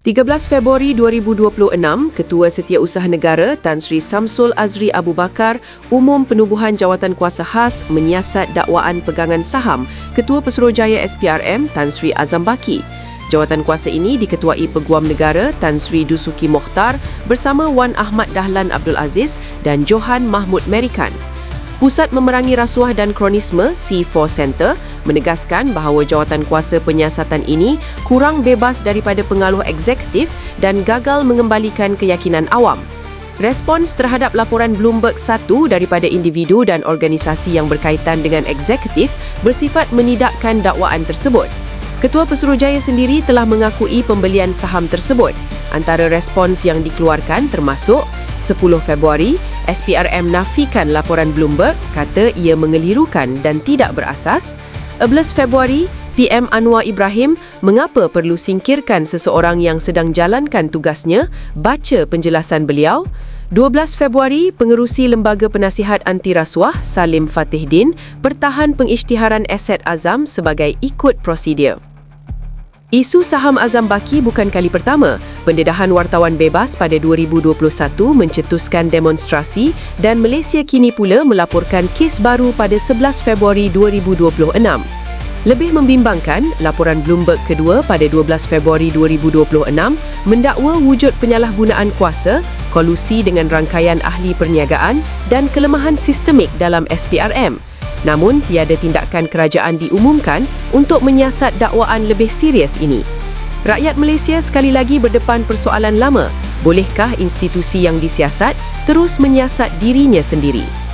13 Februari 2026, Ketua Setiausaha Negara Tan Sri Samsul Azri Abu Bakar umum penubuhan Jawatankuasa Khas menyiasat dakwaan pegangan saham Ketua Pesuruhjaya SPRM Tan Sri Azam Baki. Jawatankuasa ini diketuai Peguam Negara Tan Sri Dusuki Mokhtar bersama Wan Ahmad Dahlan Abdul Aziz dan Johan Mahmud Merikan. Pusat Memerangi Rasuah dan Kronisme C4 Center menegaskan bahawa jawatankuasa penyiasatan ini kurang bebas daripada pengaruh eksekutif dan gagal mengembalikan keyakinan awam. Respons terhadap laporan Bloomberg 1 daripada individu dan organisasi yang berkaitan dengan eksekutif bersifat menidakkan dakwaan tersebut. Ketua Pesuruhjaya sendiri telah mengakui pembelian saham tersebut. Antara respons yang dikeluarkan termasuk 10 Februari, SPRM nafikan laporan Bloomberg, kata ia mengelirukan dan tidak berasas. 11 Februari, PM Anwar Ibrahim mengapa perlu singkirkan seseorang yang sedang jalankan tugasnya, baca penjelasan beliau. 12 Februari, Pengerusi Lembaga Penasihat Anti Rasuah Salim Fatihdin bertahan pengisytiharan aset Azam sebagai ikut prosedur. Isu saham Azam Baki bukan kali pertama. Pendedahan wartawan bebas pada 2021 mencetuskan demonstrasi dan Malaysia kini pula melaporkan kes baru pada 11 Februari 2026. Lebih membimbangkan, laporan Bloomberg kedua pada 12 Februari 2026 mendakwa wujud penyalahgunaan kuasa, kolusi dengan rangkaian ahli perniagaan dan kelemahan sistemik dalam SPRM. Namun, tiada tindakan kerajaan diumumkan untuk menyiasat dakwaan lebih serius ini. Rakyat Malaysia sekali lagi berdepan persoalan lama. Bolehkah institusi yang disiasat terus menyiasat dirinya sendiri?